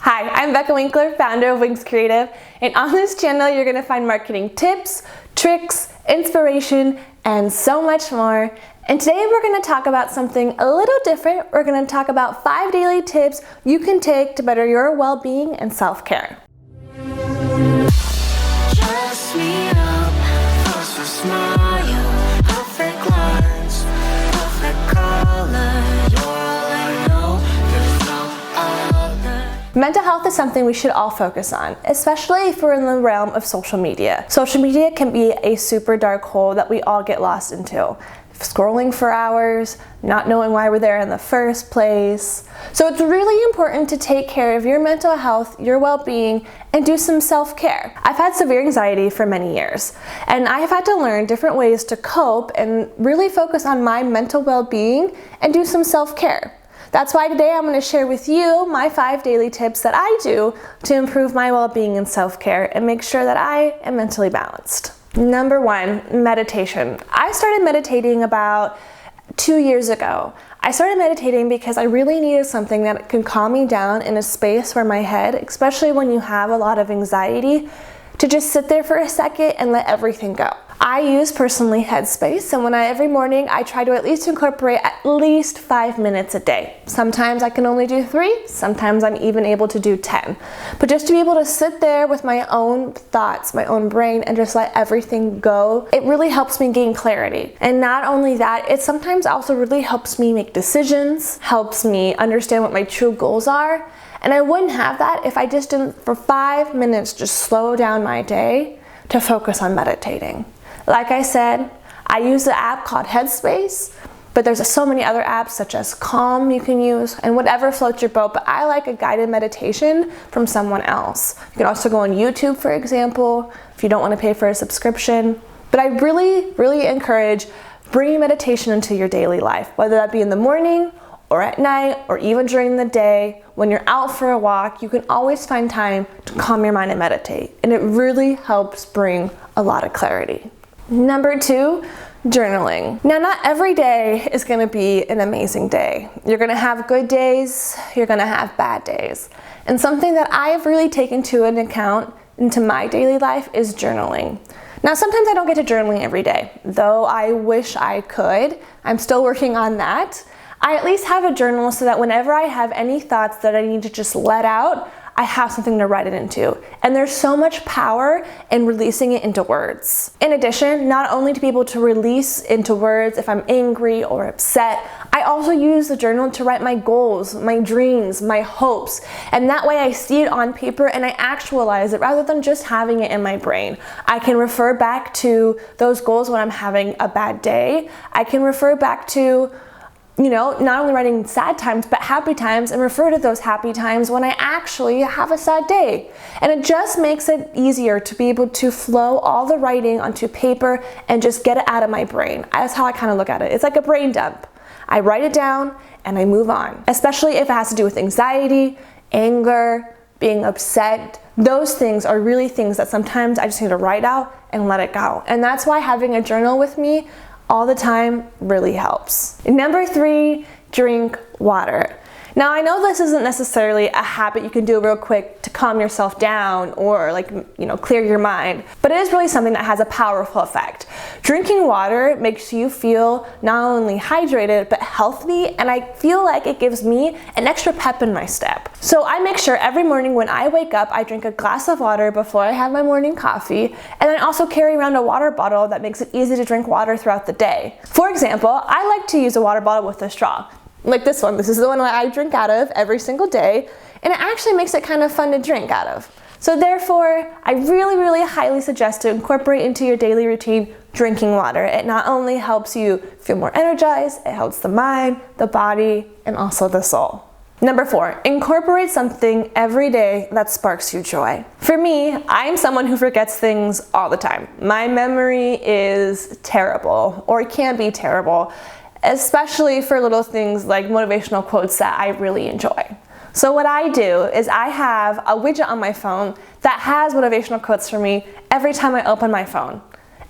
Hi, I'm Becca Winkler, founder of Wings Creative, and on this channel you're going to find marketing tips, tricks, inspiration, and so much more. And today we're going to talk about something a little different. We're going to talk about 5 daily tips you can take to better your well-being and self-care. Dress me up, first a smile, perfect lines, perfect color. You're all I know, there's no other. Mental health is something we should all focus on, especially if we're in the realm of social media. Social media can be a super dark hole that we all get lost into. Scrolling for hours, not knowing why we're there in the first place. So it's really important to take care of your mental health, your well-being, and do some self-care. I've had severe anxiety for many years, and I have had to learn different ways to cope and really focus on my mental well-being and do some self-care. That's why today I'm going to share with you my 5 daily tips that I do to improve my well-being and self-care and make sure that I am mentally balanced. Number 1, meditation. I started meditating about 2 years ago. I started meditating because I really needed something that could calm me down in a space where my head, especially when you have a lot of anxiety, to just sit there for a second and let everything go. I use personally Headspace, and every morning I try to at least incorporate at least 5 minutes a day. Sometimes I can only do 3, sometimes I'm even able to do 10. But just to be able to sit there with my own thoughts, my own brain, and just let everything go, it really helps me gain clarity. And not only that, it sometimes also really helps me make decisions, helps me understand what my true goals are. And I wouldn't have that if I just didn't, for 5 minutes, just slow down my day to focus on meditating. Like I said, I use the app called Headspace, but there's so many other apps such as Calm you can use, and whatever floats your boat, but I like a guided meditation from someone else. You can also go on YouTube, for example, if you don't want to pay for a subscription. But I really encourage bringing meditation into your daily life, whether that be in the morning or at night, or even during the day. When you're out for a walk, you can always find time to calm your mind and meditate. And it really helps bring a lot of clarity. Number 2, journaling. Now, not every day is gonna be an amazing day. You're gonna have good days, you're gonna have bad days. And something that I've really taken into account into my daily life is journaling. Now, sometimes I don't get to journaling every day, though I wish I could. I'm still working on that. I at least have a journal so that whenever I have any thoughts that I need to just let out, I have something to write it into. And there's so much power in releasing it into words. In addition, not only to be able to release into words if I'm angry or upset, I also use the journal to write my goals, my dreams, my hopes. And that way I see it on paper and I actualize it rather than just having it in my brain. I can refer back to those goals when I'm having a bad day. I can refer back to not only writing sad times, but happy times, and refer to those happy times when I actually have a sad day. And it just makes it easier to be able to flow all the writing onto paper and just get it out of my brain. That's how I kind of look at it. It's like a brain dump. I write it down and I move on, especially if it has to do with anxiety, anger, being upset. Those things are really things that sometimes I just need to write out and let it go. And that's why having a journal with me all the time really helps. Number 3, drink water. Now, I know this isn't necessarily a habit you can do real quick to calm yourself down or clear your mind, but it is really something that has a powerful effect. Drinking water makes you feel not only hydrated, but healthy, and I feel like it gives me an extra pep in my step. So I make sure every morning when I wake up, I drink a glass of water before I have my morning coffee, and I also carry around a water bottle that makes it easy to drink water throughout the day. For example, I like to use a water bottle with a straw. Like this one. This is the one that I drink out of every single day, and it actually makes it kind of fun to drink out of. So therefore, I really highly suggest to incorporate into your daily routine drinking water. It not only helps you feel more energized, it helps the mind, the body, and also the soul. Number 4, incorporate something every day that sparks you joy. For me, I'm someone who forgets things all the time. My memory is terrible, or it can be terrible, especially for little things like motivational quotes that I really enjoy. So what I do is I have a widget on my phone that has motivational quotes for me every time I open my phone.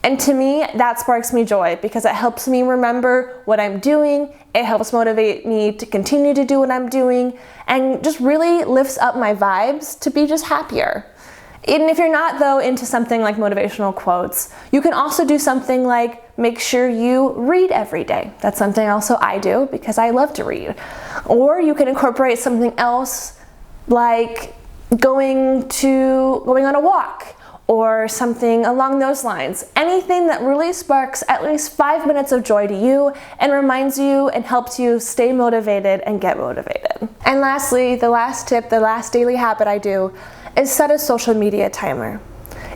And to me, that sparks me joy because it helps me remember what I'm doing. It helps motivate me to continue to do what I'm doing and just really lifts up my vibes to be just happier. And if you're not, though, into something like motivational quotes, you can also do something like make sure you read every day. That's something also I do because I love to read. Or you can incorporate something else like going on a walk or something along those lines. Anything that really sparks at least 5 minutes of joy to you and reminds you and helps you stay motivated and get motivated. And lastly, the last tip, the last daily habit I do is set a social media timer.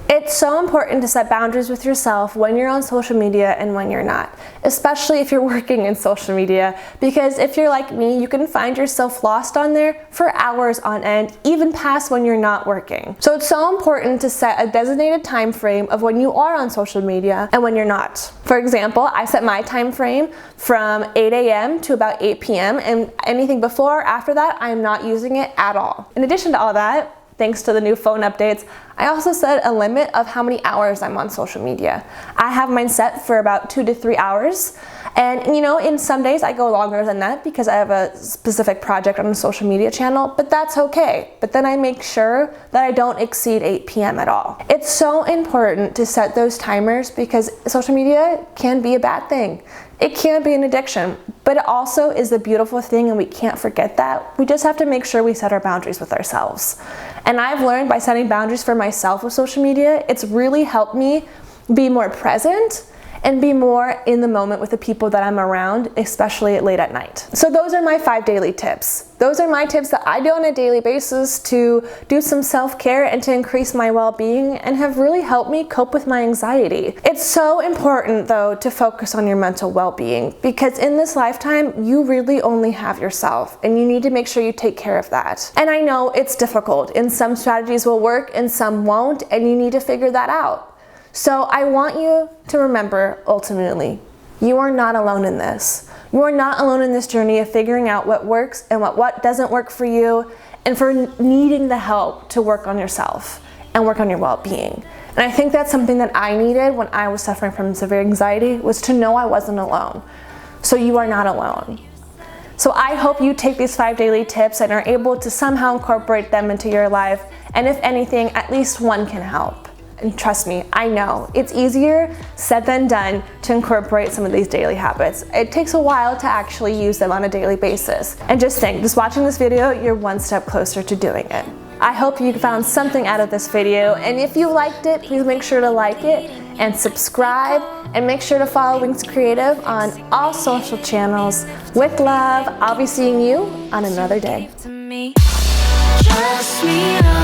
It's so important to set boundaries with yourself when you're on social media and when you're not, especially if you're working in social media, because if you're like me, you can find yourself lost on there for hours on end, even past when you're not working. So it's so important to set a designated time frame of when you are on social media and when you're not. For example, I set my time frame from 8 a.m. to about 8 p.m. and anything before or after that, I am not using it at all. In addition to all that, thanks to the new phone updates, I also set a limit of how many hours I'm on social media. I have mine set for about 2 to 3 hours. And in some days I go longer than that because I have a specific project on a social media channel, but that's okay. But then I make sure that I don't exceed 8 p.m. at all. It's so important to set those timers because social media can be a bad thing. It can be an addiction, but it also is a beautiful thing and we can't forget that. We just have to make sure we set our boundaries with ourselves. And I've learned by setting boundaries for myself with social media, it's really helped me be more present and be more in the moment with the people that I'm around, especially late at night. So those are my 5 daily tips. Those are my tips that I do on a daily basis to do some self-care and to increase my well-being and have really helped me cope with my anxiety. It's so important though to focus on your mental well-being because in this lifetime, you really only have yourself and you need to make sure you take care of that. And I know it's difficult and some strategies will work and some won't and you need to figure that out. So I want you to remember, ultimately, you are not alone in this. You are not alone in this journey of figuring out what works and what doesn't work for you and for needing the help to work on yourself and work on your well-being. And I think that's something that I needed when I was suffering from severe anxiety was to know I wasn't alone. So you are not alone. So I hope you take these 5 daily tips and are able to somehow incorporate them into your life. And if anything, at least one can help. And trust me, I know it's easier said than done to incorporate some of these daily habits. It takes a while to actually use them on a daily basis. And just think, just watching this video, you're one step closer to doing it. I hope you found something out of this video, and if you liked it, please make sure to like it and subscribe, and make sure to follow Wings Creative on all social channels. With love, I'll be seeing you on another day. Trust me.